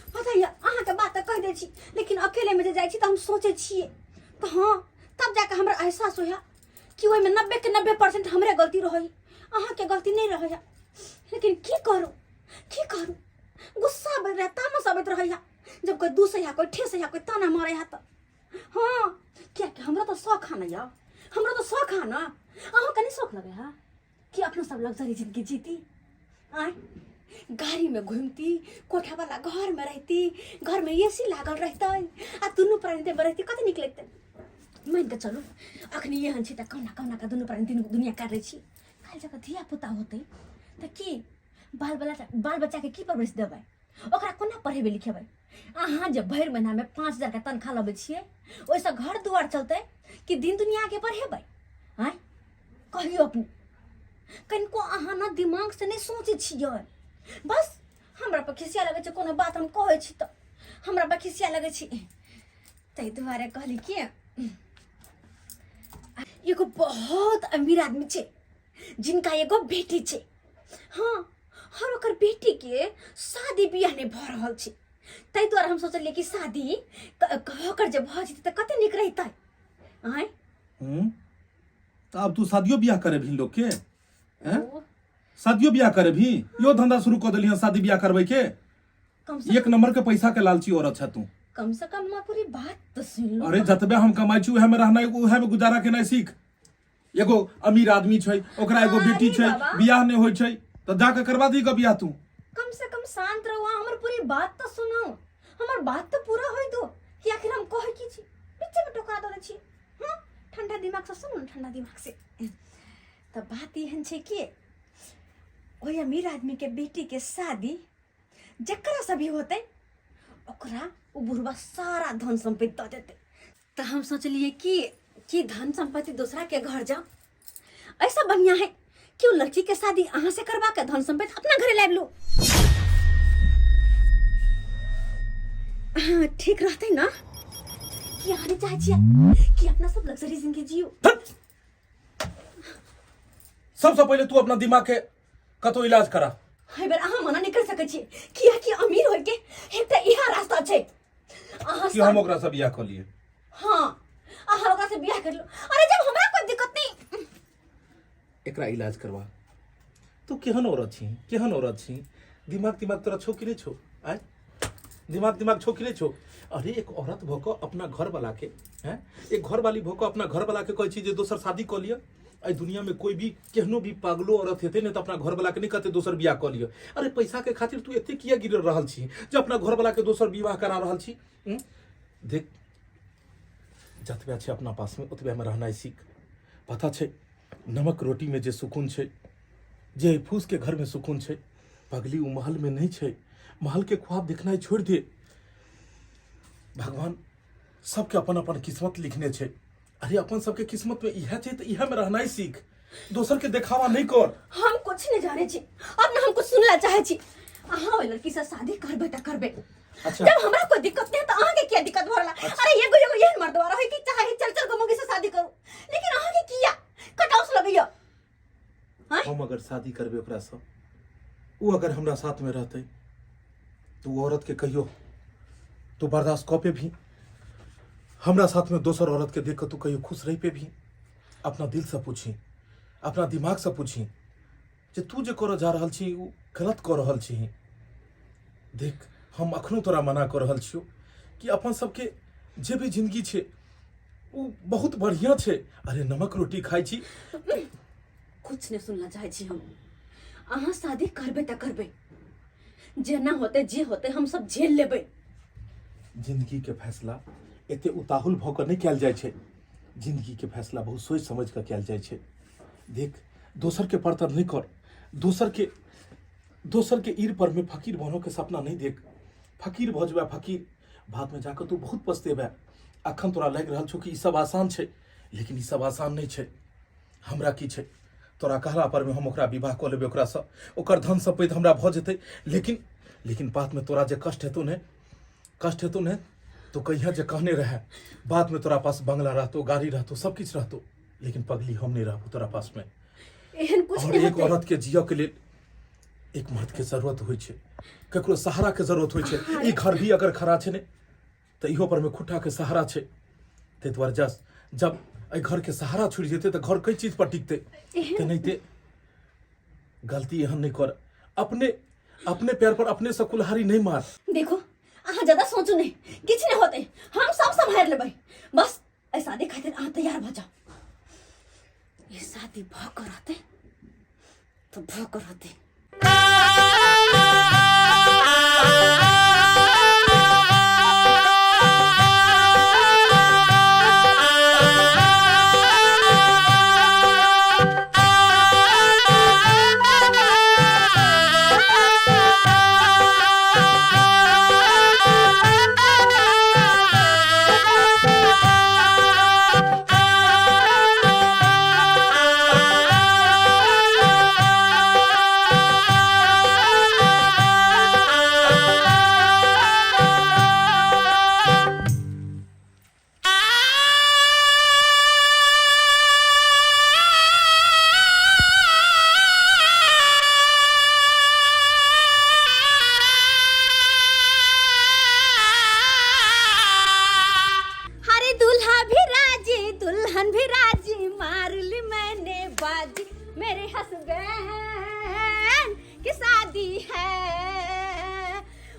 पता है अहाँ के बात कह दै छी, लेकिन अकेले में जे जाइ छी तो हम सोचे छिए तो हाँ तब जाके हमरा एहसास होया कि ओहि में 90 के 90% हमरे गलती रही, अहाँ के गलती नहीं रही। लेकिन की करूं गुस्सा बढ़ रहा, तामस आबैत रहैया जब कोई दूसरे या कोई ठेस या कोई ताना मारे है तो। हाँ क्या कि हमरा तो शौक है ना यार, हमरा तो शौक है ना। अहाँ के नहीं शौक लगे है कि अपना सब लग्जरी जिंदगी जीती, आए गाड़ी में घूमती, कोठा वाला घर में रहती, घर में एसी लागल रहता आ दुनू प्राणी में रहती, कते नीक लगते। मान के चलू अखनी एहन छी त कौना का दुनू प्राणी दुनिया काट रही छी, काल जब धिया पुता होते त की बाल बच्चा के की परवरिश देबै, ओकरा कोना पढ़ेबै लिखेबै। अहाँ जब भरि महीना में 5,000 के तनख्वाह लबै छियै, ओइसे घर दुआर चलते कि दिन दुनिया के पढ़ेबै? आय कहियो अपने कनिको अहाँ ना दिमाग से नहीं सोचे छियै। बस हमरा पर खिसिया लगे छै, कोनो बात हम कहै छी त हमरा पर खिसिया लगे छै। तै दुआरे कहली कि एगो बहुत अमीर आदमी छै जिनका एगो बेटी छै। हाँ और ओकर बेटी के शादी बियाह नहीं भ रहल छै, तै दुआरे हम सोचलिए कि शादी ओकर जे भ जेतै त कते नीक रहितै। आय तो अब तू शादियों ब्याह करे भी लोग के हैं? शादियों ब्याह करे भी यो धंधा शुरू कर दिली शादी ब्याह करवे के। कम से 1 नंबर के पैसा के लालची औरत छ तू। कम से कम मां पूरी बात तो सुन लो। अरे जतबे हम कमाई छी उहे में रहना, उहे में गुजारा केनाइ सीख। एगो अमीर आदमी छै, ओकरा एगो बेटी छै, बाबा। बियाह नहीं होय छै तो जाके करवा दी बियाह तू। कम से कम शांत रहो, हमर पूरी बात तो सुनो, हमर बात तो पूरा होई दो कि आखिर हम कहे की छी, पीछे में टोका दले छी। हां ठंडा दिमाग से सुनो, ठंडा दिमाग से। तो बात एहन छै कि ओई अमीर आदमी के बेटी के शादी जकरा से भी होते ओकरा उ बुढ़वा सारा धन संपत्ति दे देते। तो हम सोचलिए कि धन संपत्ति दूसरा के घर जाओ, ऐसा बढ़िया है क्यों लड़की के शादी अहाँ से करवा के धन संपत्ति अपना घरे लाइब लो। ठीक रहते ना कि अहाँ नहीं चाहे छियै कि अपना सब लग्जरी जिंदगी जियो। सबसे पहले तू अपना दिमाग के कतो इलाज करा। हर बेर अहाँ मना नहीं कर सकै छियै कि अमीर होय के एकटा इहा रास्ता छै। अहाँ कि हम ओकरा से बियाह कर लिए। हाँ अहाँ ओकरा से बियाह कर लो। अरे जब हमरा कोई दिक्कत नहीं, एकरा इलाज करवा। तू केहन औरत छी, दिमाग तोरा छौ कि नहीं छौ? आय दिमाग छौ कि नहीं छौ? अरे एक औरत भोको अपना घर वाला के हैं, एक घर वाली भोको अपना घर वाला के कहै छी जे दोसर शादी क लिया। आई दुनिया में कोई भी केहनो भी पागलो औरत हेते ने तो अपना घर वाला के नहीं कहते दोसर बियाह क लिया। अरे पैसा के खातिर तू एते किया गिर रहल छी जे अपना घर वाला के दोसर विवाह करा रहल छी? देख जतबे छै अपना पास में ओतबे में रहनाइ सीख। पता छै नमक रोटी में जे सुकून छै, जे फूस के घर में सुकून छै, पगली उ महल में नहीं छै। महल के ख्वाब देखनाइ छोड़ दे। भगवान सबके अपन अपन किस्मत लिखने छै। अरे अपन सबके किस्मत में इहा छै तो इहा में रहनाइ सीख, दोसर के देखावा नहीं कर। हम कुछ नहीं जाने छी, अब ना हम कुछ सुनला चाहे छी। अहाँ ओइ लड़की से शादी करबे त करबे। अच्छा। जब हमरा कोई दिक्कत नहीं है तो अहाँ के क्या दिक्कत भरला? अरे एगो एहन मर्दवा रहे कि चाहे चल गो मौगी से शादी करू, लेकिन अहाँ के किया कटाउस लगैया? हम अगर शादी करबे ओकरा से वो अगर हमरा साथ में रहते तो वो औरत के कहियो तो बर्दाश्त कऽ पे भी हमरा साथ में दोसर औरत के देख कर तू कहियो खुश रही पे भी अपना दिल से पूछी, अपना दिमाग से पूछी जे तू जे कर जा रहल छी वो गलत कर रहल छी। देख हम अखनो तोरा मना कर रहल छियो कि अपन सबके जे भी जिंदगी छे वो बहुत बढ़िया छे। अरे नमक रोटी खाई छी। कुछ नहीं सुनना चाहे छी हम। अहाँ शादी करबे त करबे, जेना होते जे होते हम सब झेल लेबे। जिंदगी के फैसला एते उताहुल भऽ कऽ नहीं कयल जाइ छै। जिंदगी के फैसला बहुत सोच समझ कऽ कयल जाइ छै। देख दोसर के परतर नहीं कर, दोसर के ईर पर में फकीर बनो के सपना नहीं देख। फकीर भऽ जेबे फकीर, बाद में जाकर तू बहुत पछतेबे। अखन तोरा लग रहल छौ कि ई सब आसान छै, लेकिन ई सब आसान नहीं छै। हमरा की छै, तोरा कहला पर में हम ओकरा विवाह कऽ लेबै, ओकरा से ओकर धन संपत्ति हमरा भऽ जेतै। लेकिन बात में तोरा जे कष्ट हेतौ ने तो कहिया जे कहने रहे, बाद में तोरा पास बंगला रहतो, गाड़ी रहतो, सब किछ रहतो, लेकिन पगली हम नहीं रहबो तोरा पास में। एहन कुछ और नहीं एक होते। औरत के जियो के लिए एक मर्द के जरूरत होइ छै, ककरो सहारा के जरूरत होइ छै। ई घर भी अगर खड़ा छै ने तो इहो पर में खुट्टा के सहारा छै। ते द्वारे जब एहि घर के सहारा छूट जेते तो घर कई चीज पर टिकते। ते नहीं ते गलती एहन नहीं कर, अपने पैर पर अपने से कुल्हाड़ी नहीं मार। देखो अहाँ ज्यादा सोचू नहीं, किछ नहीं होते, हम सब संभाल लेबै। बस ए शादी खातिर अहाँ तैयार भ जाओ। ये शादी भ कर रहते तो भ कर रहते। हरे दूल्हा भी राजी दुल्हन भी राजी, मार ली मैंने बाजी, मेरे हस्बैंड की शादी है,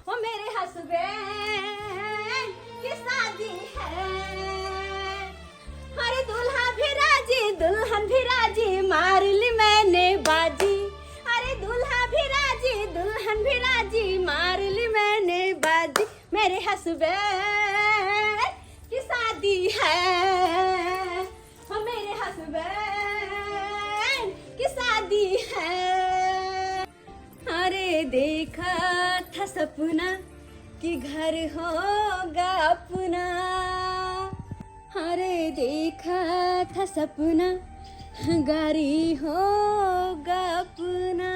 वो मेरे हस्बैंड की शादी है। हरे दूल्हा भी राजी दुल्हन भी राजी, मार ली मैंने बाजी, अरे दूल्हा भी राजी दुल्हन भी राजी, मार ली मैंने बाजी, मेरे हस्बैंड की शादी है, वो मेरे हस्बैंड की शादी है। अरे देखा था सपना कि घर होगा अपना, अरे देखा था सपना गाड़ी होगा अपना,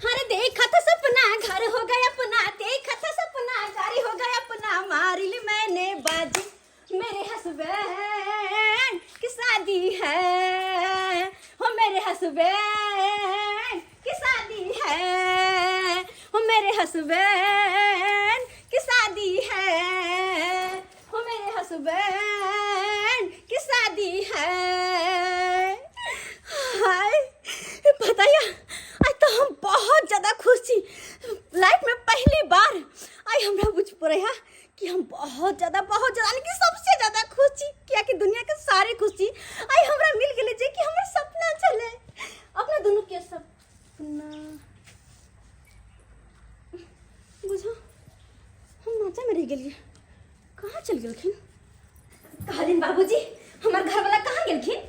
अरे देखा था सपना घर हो गया अपना, देखा था सपना गाड़ी हो गया अपना, मार ली मैंने बाजी, मेरे हस्बैंड की शादी है, हो मेरे हस्बैंड की शादी है, हो मेरे हस्बैंड की शादी है, हो मेरे हस्बैंड की शादी है। हाय बताइए, आज तो हम बहुत ज्यादा खुश छी। लाइफ में पहली बार आई हमरा बुझ पड़े है कि हम बहुत ज्यादा यानी सबसे ज्यादा खुश छी, क्या कि दुनिया के सारे खुश छी। आई हमरा मिल गेले जे कि हमर सपना चले, अपना दोनों के सपना बुझो। हम नाचा में रह गेलिए, कहाँ चल गेलखिन? कहलिन बाबूजी हमार घर वाला कहाँ गेलखिन?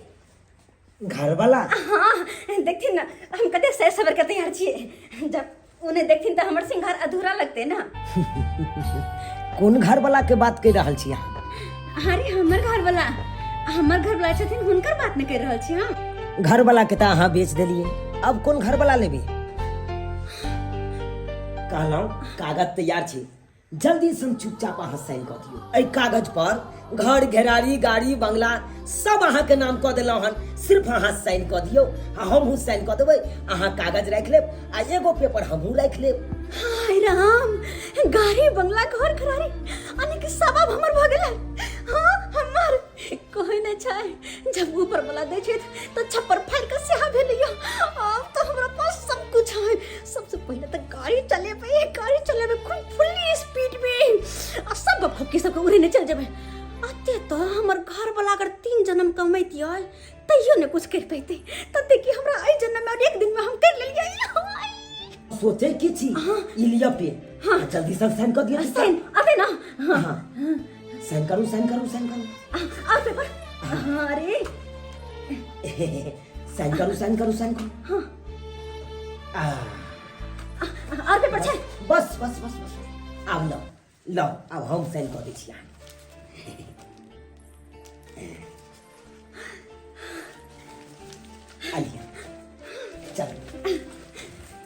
घर वाला हाँ देखथिन ना, हम कते सैर सबर के तैयार छिए, जब उन्हें देखथिन तो हमर सिंगार अधूरा लगते ना। कौन घर वाला के बात कर रहल छी अहाँ? अरे हमर घर वाला छथिन, हुनकर बात नहीं कर रहल छी हम। घर वाला के तो अहाँ बेच देलिए, अब कौन घर वाला लेबे? कहलौं कागज तैयार छै, जल्दी से चुपचाप अहाँ साइन कर दियौ। एहि कागज पर घर घेरारी गाड़ी बंगला सब अहाँ के नाम कऽ देलहुँ हन, सिर्फ अहाँ साइन कऽ दियौ आ हमहूँ साइन कऽ देबै, अहाँ कागज राखि लेब आ एगो पेपर हमहूँ राखि लेब। हाय राम, गाड़ी बंगला घर घरारी अने के सबब हमर भ गेलै। हाँ हमर कोई नहीं छै, जब ऊपर वाला दै छै तो छप्पर फाड़ के सेहा भेलियो। अब तो हमरा पास सब कुछ है। सबसे पहले तो गाड़ी चलेबे खूब फुल्ली स्पीड में आ सब खपकी सब उड़े नहीं चल जेबे। अते तो हमर घर वाला अगर 3 जन्म कमैतियै तैयो ने कुछ कर पैते, तते कि हमरा आई जन्म में और एक दिन में हम कर लेलियै। सोचे की छी ई लिया पे। हाँ जल्दी सब साइन कर दिया। साइन अबे ना। हाँ साइन करू आ पेपर। अरे साइन करू। हाँ और पेपर छै। बस आब लो अब हम साइन कर दै छी। आलिया चल,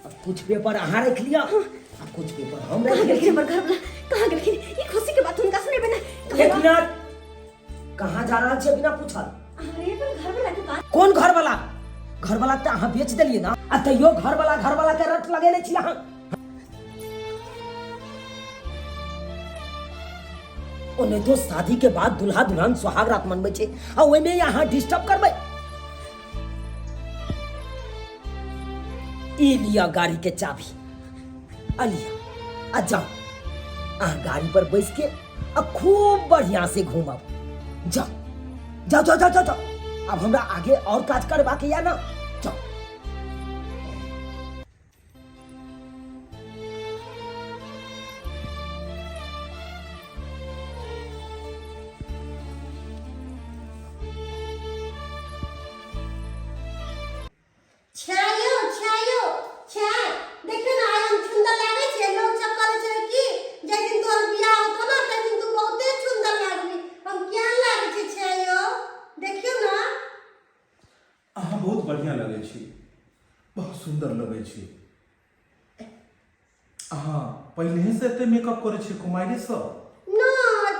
अब कुछ पेपर अहाँ रख लिया, अब कुछ पेपर हम रख लिया। हमर घर वाला कहाँ गेलखिन? ई खुशी के बात हुनका सुनेबे ना। एक मिनट, कहाँ जा रहल छै बिना पूछल? अरे पर घर वाला के बात। कौन घर वाला? घर वाला तो अहाँ बेच देलिए ना, आ तैयो घर वाला के रट लगेने छी अहाँ। ओने तो शादी के बाद दुल्हा दुल्हन सुहाग रात मनबै छै आ ओइ में यहाँ डिस्टर्ब करबै। ई लिया गाड़ी के चाबी, अलिया आ जाओ, अहाँ गाड़ी पर बैस के अब खूब बढ़िया से घूमब। जाओ। अब हमरा आगे और काज करबा के या ना, जाओ। छायो देखियो ना आइ हम सुंदर लागे छै। लोग सब कहै छै कि जे दिन तोर बियाह होतो ना तै दिन तू बहुते सुंदर लागबी। हम क्या लागे छै छायो, देखियो ना। अहाँ बहुत बढ़िया लगे छी, बहुत सुंदर लगे छी। अहाँ पहले से एते मेकअप करे छी कुमारी सब? ना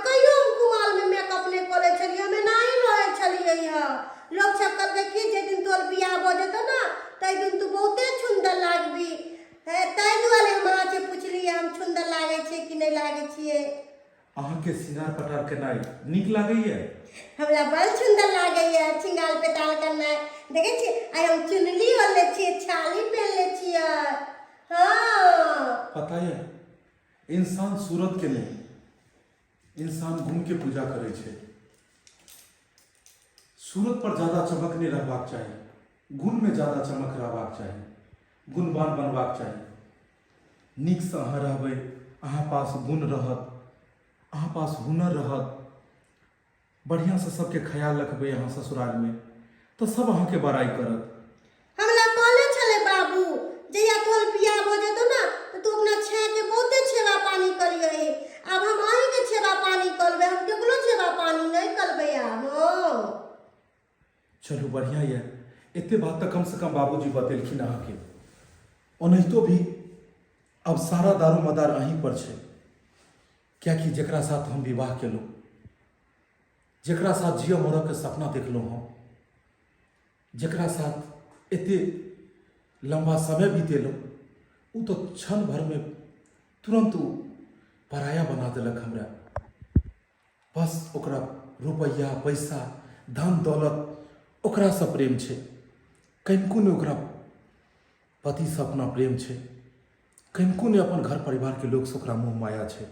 कहियो हम कुमार में मेकअप नहीं करे छलिए, हमें नहीं रहे छलिए है। लोग सब कहते कि जे दिन तोर बियाह भ जेतो ना तै दिन तू बहुते सुंदर लागबी। तै दुआरे हम अहाँ से पुछलिए हम सुंदर लागे छै कि नहीं लागे छिए। अहाँ के सिंगार पटार के नाई नीक लागैया? हमरा बड़ सुंदर लागैया सिंगार पेटार करना। देखे छी आइ हम चुनरी ओढ़ले छिए, छाली पहनले छिए। हाँ पता है, इंसान सूरत के नहीं, इंसान गुण के पूजा करे छे। सूरत पर ज्यादा चमक नहीं रहबाक चाहिए, गुण में ज्यादा चमक रहबाक चाहिए, गुणवान बनबाक चाहिए। नीक से अहाँ रहबै, अहाँ पास गुण रहत, अहाँ पास हुनर रहत, बढ़िया से सबके ख्याल रखबै अहाँ ससुराल में, तो सब अहाँ के बड़ाई करत। हमरा कहले छले बाबू जहिया तोर बियाह भ जेतो ना तो तू अपना छे के बहुते सेवा पानी करिए। अब हम आही के सेवा पानी करबे, हम केकरो सेवा पानी नहीं करबे आब। चलो बढ़िया है, इतने बात तो कम से कम बाबूजी बतेलखिन अहाँ के। ओनाहितो भी अब सारा दारो मदार अहीं पर छे, क्या कि जेकरा साथ हम विवाह केलहुँ, जेकरा साथ जियो मरऽ के सपना देखलहुँ हम, जेकरा साथ एते लंबा समय बीतेलहुँ, उ तो क्षण भर में तुरंत पराया बना देलक हमरा। बस ओकरा रुपया पैसा धन दौलत ओकरा से प्रेम छे, कनिको ने ओकरा पति से अपना प्रेम छे, कनिको ने अपन घर परिवार के लोग से ओकरा मोह माया छे।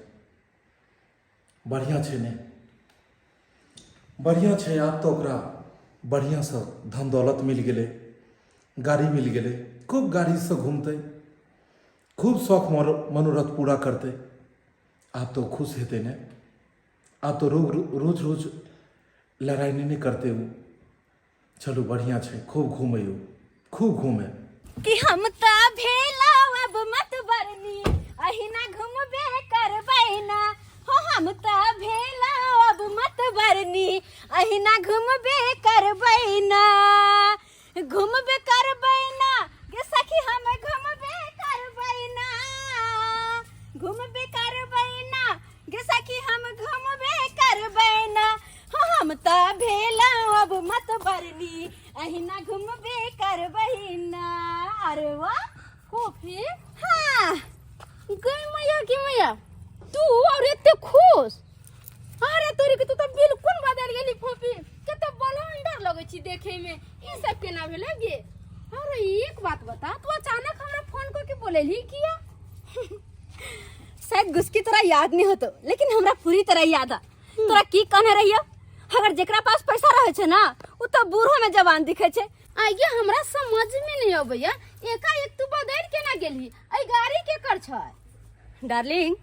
बढ़िया छे ने, बढ़िया छे। आप तो ओकरा बढ़िया से धन दौलत मिल गेले, गाड़ी मिल गेले, खूब गाड़ी से घूमते, खूब शौक मनोरथ पूरा करते। आप तो खुश हेते ने, आप तो रोज रोज लड़ाई नहीं करते हो। चलो बढ़िया छे, खूब घूमे, खूब घूमे। कि हम ता भेला अब मत बरनी अहिना घूमबे करबै ना हो। हम ता भेला अब मत बरनी अहिना घूमबे करबै ना। घूमबे करबै ना गे सखी, हम घूमबे करबै ना। घूमबे करबै ना गे सखी, हम घूमबे करबै ना। गे। और एक बात बता, तू अचानक हमरा फोन करके बोलेली किया? शायद गुस्की तोरा याद नहीं होतो, लेकिन हमरा पूरी तरह याद आ। तोरा की कहने रहिया, अगर जेकरा पास पैसा रहे छे ना, उ तो बूढ़ो में जवान दिखे छे। आइए हमरा समझ में नहीं अबैया, एकाएक तू बदल के ना गेली। आई गाड़ी के कर छ? डार्लिंग,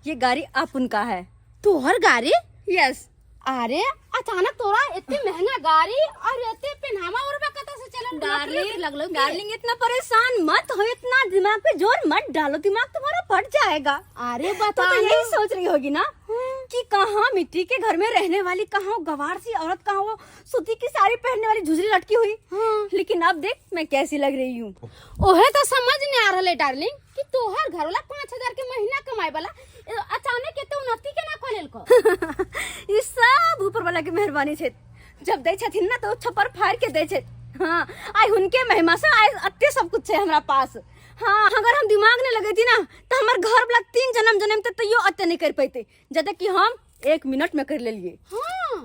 ये गाड़ी अपन का है। तोहर गाड़ी? यस। अरे अचानक तोरा इतनी महंगा गाड़ी और इतने पहनावा ओढ़वा कता से चलन? डार्लिंग इतना परेशान मत हो, इतना दिमाग पे जोर मत डालो, दिमाग तुम्हारा फट जाएगा। अरे तो बता यही सोच रही होगी ना कि कहाँ मिट्टी के घर में रहने वाली, कहाँ गवार सी औरत, कहाँ वो सूती की साड़ी पहनने वाली झुझरी लटकी हुई। लेकिन अब देख मैं कैसी लग रही हूँ। ओहे तो समझ नहीं आ रहा है डार्लिंग कि तोहर घर वाला 5,000 के महीना कमाए वाला अचानक के तो उन्नति के ना खोलेल को। ये सब ऊपर वाला की मेहरबानी छे। जब दे छथिन ना तो छपर फाड़ के दे छे। हाँ, आई उनके महिमा से आई अत्ते सब कुछ है हमरा पास। हाँ, अगर हम दिमाग ने लगे थी ना तो हमार घर वाला 3 जन्म जन्म तक तो यो अत्ते नहीं कर पाते, जब तक कि हम 1 मिनट में कर ले लिए। हाँ,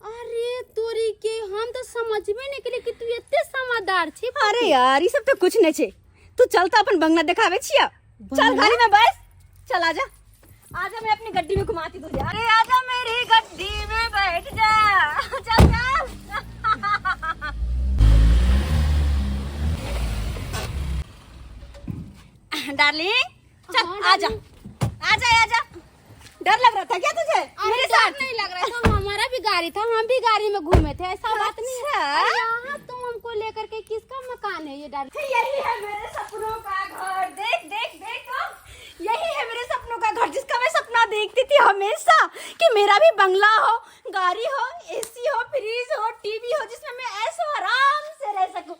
अरे तोरी के हम तो समझ में नहीं के कि तू इतने समझदार छी। अरे यार, ये सब तो कुछ नहीं छे। तू चल तो अपन बंगला दिखावे छिया। चल गाड़ी में बैठ, चल आजा आजा, मैं अपनी गड्डी में घुमाती तुझे। अरे आजा मेरी गड्डी में बैठ जा, चल चल। डार्लिंग चल आजा आजा आजा। डर लग रहा था क्या तुझे मेरे साथ? नहीं लग रहा था, हमारा भी गाड़ी था, हम भी गाड़ी में घूमे थे, ऐसा बात नहीं है। और यहाँ तुम हमको लेकर के किसका मकान है ये डार्लिंग? यही है मेरे सपनों का घर। देख देख देख तो, यही है मेरे सपनों का घर, जिसका मैं सपना देखती थी हमेशा कि मेरा भी बंगला हो, गाड़ी हो, एसी हो, फ्रिज हो, टीवी हो, जिसमें मैं ऐसे आराम से रह सकूं।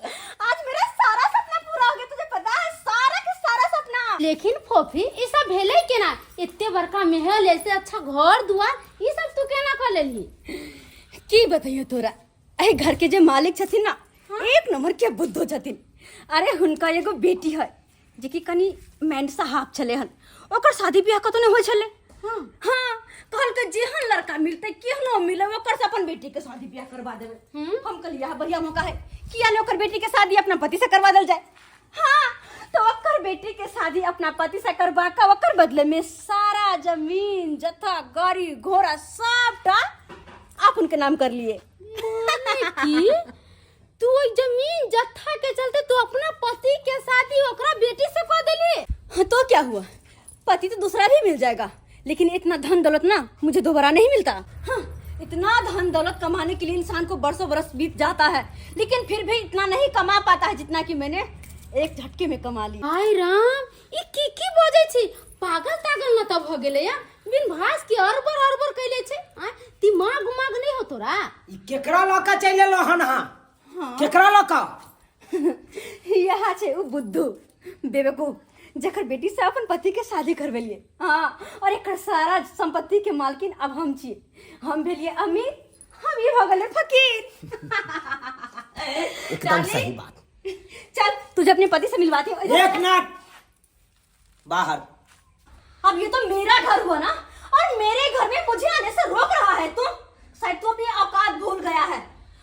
आज मेरा सारा सपना पूरा हो गया, तुझे पता है? सारा का सारा सपना। लेकिन फोफी ये सब भेले के ना, इतने बड़का महल, ऐसे अच्छा घर दुआर, ये सब तू केना कर लेली? की बताइयो तोरा, ए घर के जे मालिक छथिन ना, एक नंबर के बुद्धो छथिन। अरे हुनका एगो बेटी है जे कि कनी मैंड साहब चले हन, ओकर शादी ब्याह कतो ने होय छले। हाँ, कहल के जेहन लड़का मिलते केहनो मिले ओकर से अपन बेटी के शादी ब्याह करवा देवे। हम कहलिए यह बढ़िया मौका है, किया ले ओकर बेटी के शादी अपना पति से करवा देल जाए। हाँ, तो ओकर बेटी के शादी अपना पति से करवा का ओकर बदले में सारा जमीन जथा गाड़ी घोड़ा सबटा अपन के नाम कर लिए। की तू जमीन जत्था के चलते तू अपना पति के शादी ओकरा बेटी से कर देली? हाँ, तो क्या हुआ, पति तो दूसरा भी मिल जाएगा, लेकिन इतना धन दौलत ना मुझे दोबारा नहीं मिलता। हाँ, इतना धन दौलत कमाने के लिए इंसान को बरसों बरस बीत जाता है, लेकिन फिर भी इतना नहीं कमा पाता है जितना कि मैंने एक झटके में कमा लिया। हाय राम, ई की बोझे छी? पागल तागल न तब हो गेले या, बिन भास की अरबर अरबर कैले छे। दिमाग उमाग नहीं हो तोरा? ई केकरा लका चले लो हन? हां, केकरा लका? यहाँ छे उ बुद्धू बेवकूफ, जकर बेटी से अपन पति के शादी करवेलिए। हाँ, और एक सारा संपत्ति के मालकिन अब हम छिए। हम भेलिए अमीर, हम ये हो गए फकीर। एकदम सही बात। चल तुझे अपने पति से मिलवाती हूँ। एक मिनट बाहर। अब ये तो मेरा घर हुआ ना, और मेरे घर में मुझे आने से रोक रहा है तुम? शायद तू अपनी औकात भूल गया है।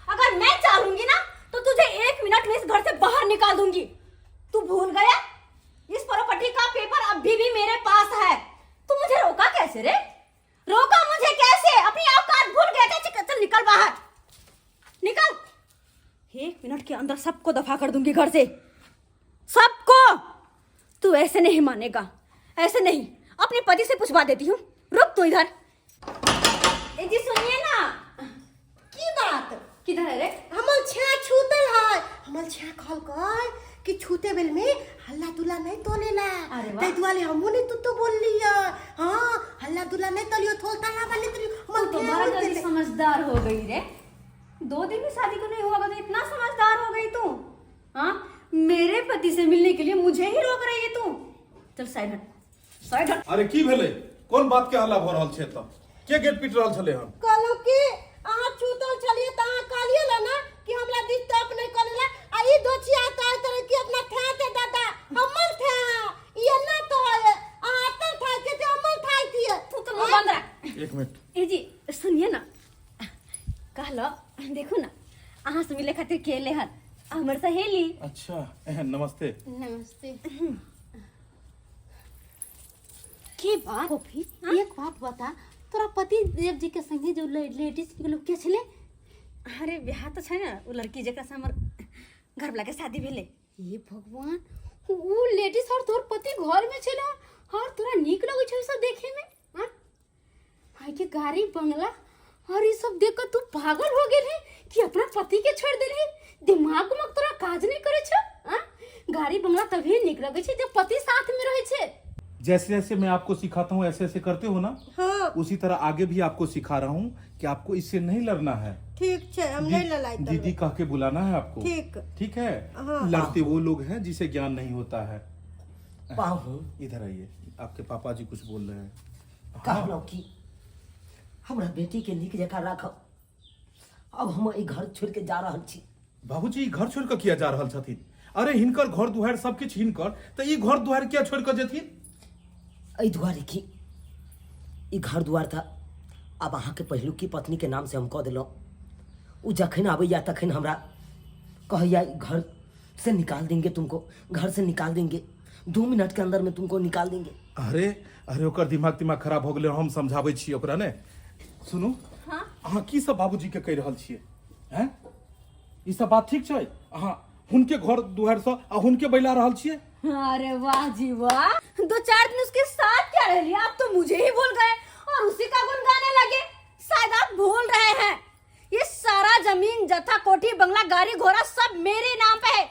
अगर मैं चाहूंगी ना तो तुझे 1 मिनट में इस घर से बाहर निकाल दूंगी। तू भूल गया? इस प्रॉपर्टी का पेपर अभी भी मेरे पास है। तू मुझे रोका कैसे रे? रोका मुझे कैसे? अपनी औकात भूल गया क्या? चल निकल बाहर, निकल। 1 मिनट के अंदर सबको दफा कर दूंगी घर से, सबको। तू ऐसे नहीं मानेगा, ऐसे नहीं। अपने पति से पूछवा देती हूँ, रुक तू इधर। जी सुनिए ना, की बात? किधर है रे? हमल छा छूतल है, हमल छा कहल कर कि छूते बेल में हल्ला दुला नहीं तोलेला। अरे वाह। तै दुआले हमू ने तो बोल लिया। हां, हल्ला दुला नहीं तलियो, थोल ताला वाले तलियो। हमल तुम्हारा जल्दी समझदार हो गई रे। 2 दिन में शादी को नहीं हुआ तो इतना समझदार हो गई तू? हाँ, मेरे पति से मिलने के लिए मुझे ही रोक रही है तू। चल साइड हट, साइड हट। अरे की भेले? कोन बात के हल्ला भ रहल छे? त के गेट पीट रहल छले हम? कहलो कि अहाँ छूतल चलिए त अहाँ कहलिए ला ना कि हमरा डिस्टर्ब नहीं करेला। आ ई दोछिया तार तरह की अपना ठाते दादा हमल था ये ना तो अहाँ त ठाते थे हमल ठाती है। तू तो मुंह बंद रख। 1 मिनट। ए जी सुनिए ना, कहलो देखो ना, अहाँ से मिले खातिर के ले हन हमर सहेली। अच्छा नमस्ते। नमस्ते। के बात कॉफी एक बात बता, तोरा पति देव जी के संगे जो लेडीज के लोग के छले? अरे ब्याह तो छै ना उ लड़की जेकरा से हमर घर वाला के शादी भेले। हे भगवान, वो लेडीज और तोर पति घर में छला और तोरा नीक लगे छै सब देखे में? हां हाय के गाड़ी बंगला और ये सब देख कर तू पागल हो गेल है कि अपना पति के छोड़ दे रही? दिमाग में तोरा काज नहीं करे छ? हां गाड़ी बंगला तभी नीक लगे छै जब पति साथ में रहे छे। जैसे जैसे मैं आपको सिखाता हूँ ऐसे ऐसे करते हो ना। हाँ उसी तरह आगे भी आपको सिखा रहा हूँ कि आपको इससे नहीं लड़ना है। ठीक छै, हम नहीं लड़ाई करबे। दीदी कह के बुलाना है आपको। ठीक। ठीक है। हाँ। लड़ते वो लोग हैं जिसे ज्ञान नहीं होता है। बाबू इधर आइए, आपके पापा जी कुछ बोल रहे हैं। कहलौं कि हमरा बेटी के नीक जकाँ राखब। अब हम ई घर छोड़ के जा रहल छी। बाबूजी घर छोड़ के किया जा रहल छथिन? अरे हिनकर घर दुआर सब किछ हिनकर, तो ई घर दुआर क्या छोड़ के जेथिन? एहि दुआरे कि ई घर दुआर था अब अहाँ के पहिलू की पत्नी के नाम से हम कह दिलौं। उ जखन आबैया तखन हमरा कहैया घर से निकाल देंगे तुमको, घर से निकाल देंगे, 2 मिनट के अंदर में तुमको निकाल देंगे। अरे अरे ओकर दिमाग खराब हो गेलै, हम समझाबै छी ओकरा ने। सुनू, हाँ अहाँ की सब बाबूजी के कहि रहल छियै? हैं ई सब बात ठीक छै? अहाँ हुनके घर दुआर से आ हुनके बैला रहल छियै? अरे वाह जी वाह, 2-4 दिन उसके साथ क्या रह लिया, आप तो मुझे ही भूल गए और उसी का गुण गाने लगे। शायद आप भूल रहे हैं ये सारा जमीन जथा कोठी बंगला गाड़ी घोड़ा सब मेरे नाम पे है,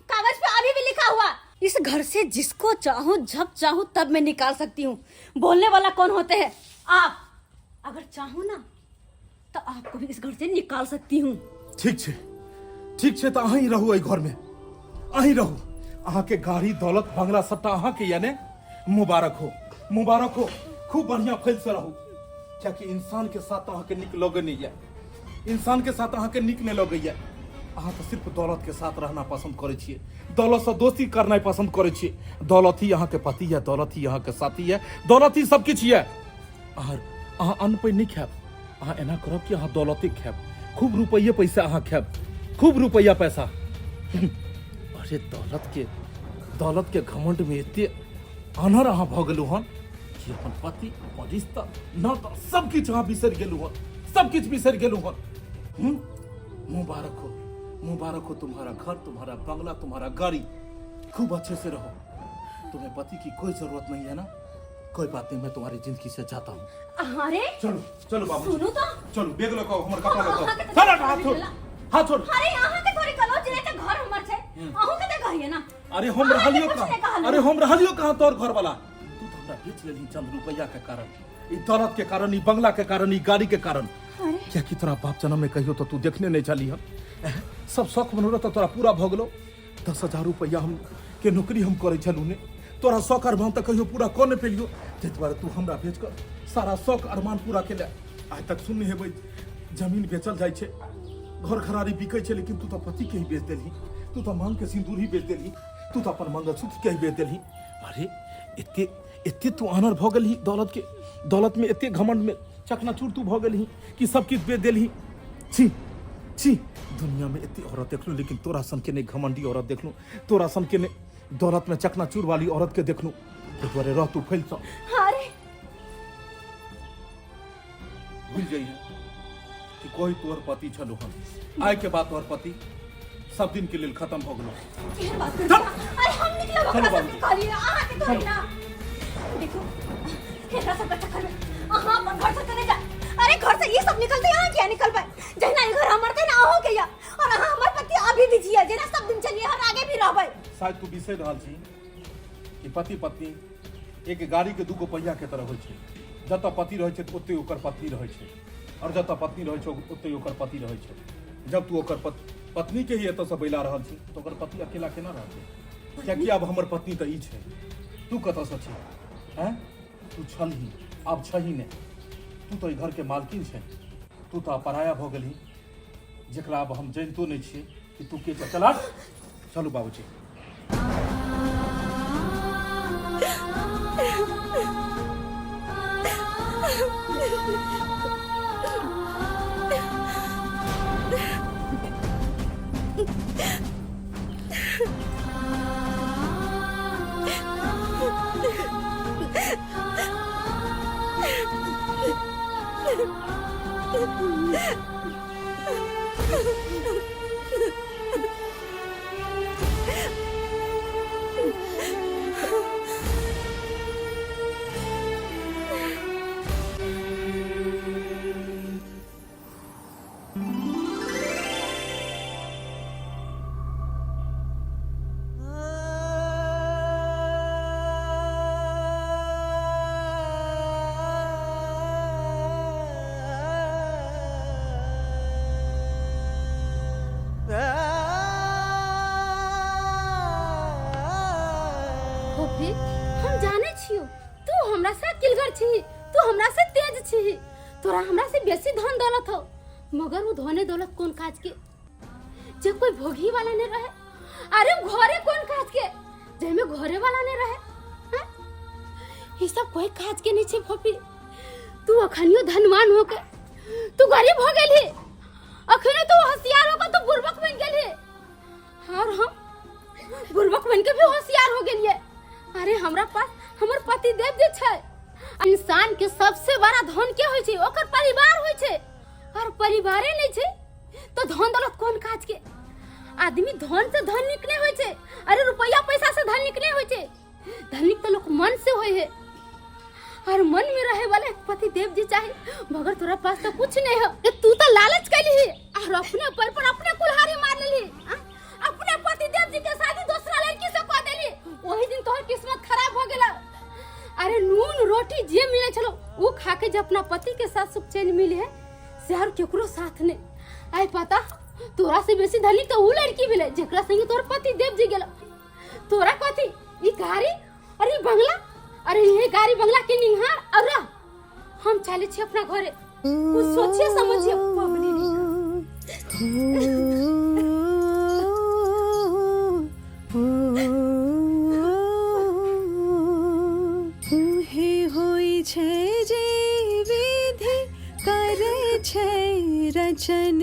कागज पे अभी भी लिखा हुआ। इस घर से जिसको चाहूं जब चाहूं तब मैं निकाल सकती हूँ। बोलने वाला कौन होते हैं आप? अगर चाहूं ना तो आपको भी इस घर से निकाल सकती हूँ। ठीक छै, ठीक छै, तो अहाँ ही रहू एहि घर में, अहीं रहू। अहाँ के गाड़ी दौलत बंगला सबटा अहाँ के यानी मुबारक हो, मुबारक हो। खूब बढ़िया फैल से रहू, क्या कि इंसान के साथ अहाँ के निक लगे नहीं है, इंसान के साथ अहाँ के निक नहीं लगे है। अहाँ तो सिर्फ दौलत के साथ रहना पसंद करे छियै, दौलत से दोस्ती करना पसंद करे छियै। दौलत ही अहाँ के पति है, दौलत ही अहाँ के साथी है, दौलत ही सब किछ है। अहाँ अन्न पे नहीं खायब, अहाँ एना करब कि अहाँ दौलते खायब, खूब रुपये पैसा अहाँ खायब, खूब रुपया पैसा। अरे दौलत के घमंड में एते अनहर अहाँ भ गेलू हन कि अपन पति अपन रिश्ता नाता सब किछ अहाँ बिसरि गेलू हन, सब किछ बिसरि गेलू हन। मुबारक हो, मुबारक हो तुम्हारा घर, तुम्हारा बंगला, तुम्हारा गाड़ी। खूब अच्छे से रहो, तुम्हें पति की कोई जरूरत नहीं है ना? कोई बात नहीं, मैं तुम्हारी जिंदगी से जाता हूँ। अरे चलो चलो बाबू, सुनो तो, चलो बेग लो, हमर कपड़ा लो। अहाँ के तो चलो हाथ छोड़, हाथ छोड़। अरे यहाँ के थोड़ी कलो जिले के घर हमर छै, अहू के ते कहिए ना। अरे हम अहाँ के रहलियो कुछ नहीं कहाँ? कहलहुँ। अरे हम रहलियो कहाँ तोर घर वाला? तू तो हमरा बेच लेली चंद रुपया के कारण, ई दौलत के कारण, ई बंगला के कारण, ई गाड़ी के कारण। क्या कि तोरा बाप जन्म में कहियो तो तू देखने नहीं चली हम। सब शौक मनोरथ तो तोरा पूरा भ गेलो। 10,000 रुपया हम के नौकरी हम करे छलू ने, तोरा शौक अरमान तक कहियो पूरा कर नहीं पेलियो। जे द्वारा तू हमरा भेज कर सारा शौक अरमान पूरा केले। आज तक सुनने हेबै जमीन बेचल जाय छै, घर खरारी बिकै छै, लेकिन तू तो पति के ही बेच देली, तू तो मांग के सिंदूर ही बेच देली, तू तो अपन मंगलसूत्र के ही बेच देली। अरे एते तू अनर भ गेलही, दौलत में एते घमंड में चकनाचूर तू भ गेलही कि सब किछ बेच देलही। छी छी, दुनिया में एते औरत देखलू, लेकिन तोरा सन के ने घमंडी औरत देखलू, तोरा सन के ने दौलत में चकनाचूर वाली औरत के देखलू। तो तोरे रह तू फैल सा अरे भूल जाइए कि कोई तोर पति छलू हम, आय के बाद तोर पति सब दिन के लिए खत्म हो गेलो। केहन बात कर? अरे हम निकलब चलो ओकरा बाबू। से कहलिए अहाँ के कहिए ना। देखो केकरा सब के चक्कर में अहाँ अपन घर से चले जा। अरे घर से ये सब निकलते यहाँ क्या निकल पाए? जहिना ये घर हमर थे ना अहो के या, और अहाँ हमर पति अभी भी जिया, जेना सब दिन चलिए और आगे भी रहबै। शायद तू बिसरि रहल छी कि पति पत्नी एक गाड़ी के दूगो पहिया के तरह होइ छै। जतऽ पति रहै छै ओतै ओकर पत्नी रहै छै, और जतऽ पत्नी रहै छै ओतै ओकर पति रहै छै। जब तू ओकर पत्नी के ही एतऽ से बैला रहल छी तो ओकर पति अकेला केना रहतै? कियाकि अब हमर पत्नी तऽ ई छै, तू कतऽ से छी? हैं तू छलही, आब छही ने। तू तो ई घर के मालकिन छै, तू तो पराया भ गेलही, जेकरा अब हम जानितो नहीं छियै कि तू के छै। चल चलू बाबूजी। फूफी हम जाने छियो तू हमरा से किलगर छी, तू हमरा से तेज छी, तोरा हमरा से बेसी धन दौलत हो, मगर वो धने दौलत कौन काज के जे कोई भोगी वाला ने रहे। अरे घरे कौन काज के जे में घरे वाला ने रहे हैं? ये सब कोई काज के नहीं छे फूफी। तू अखनियो धनवान हो के तू गरीब हो गेली, अखने तू होशियार हो के तू बुर्बक बन गेली, और हम बुर्बक बन के भी होशियार हो गेलिए। अरे हमरा पास हमर पति देव जे छै, इंसान के सबसे बड़ा धन के होय छै ओकर परिवार होय छै, और परिवारे नहीं छै तो धन दौलत कौन काज के। आदमी धन से धन निकले होय छै, अरे रुपया पैसा से धन निकले होय छै, धनिक तो लोग मन से होय है, और मन में रहे वाले पति देव जी चाहे, मगर तोरा पास तो कुछ नहीं है। तू तो लालच कैली और अपने पर अपने कुल्हाड़ी मार लेली, अपने पति देव जी के शादी दूसरा लड़की से कर देली, वही दिन तोहर किस्मत खराब हो गेला। अरे नून रोटी जे मिले चलो वो खा के जब अपना पति के साथ सुख चैन मिले है से और केकरो साथ ने आई पता तोरा से बेसी धनिक तो वो लड़की मिले जेकरा संगे तोर पति देव जी गेला। तोरा कथी ई गाड़ी और ई बंगला, अरे ये गाड़ी बंगला के निहार और हम चले छी अपना घरे, कुछ सोचिए समझिए बाबली छै जे विधि करे छै रचन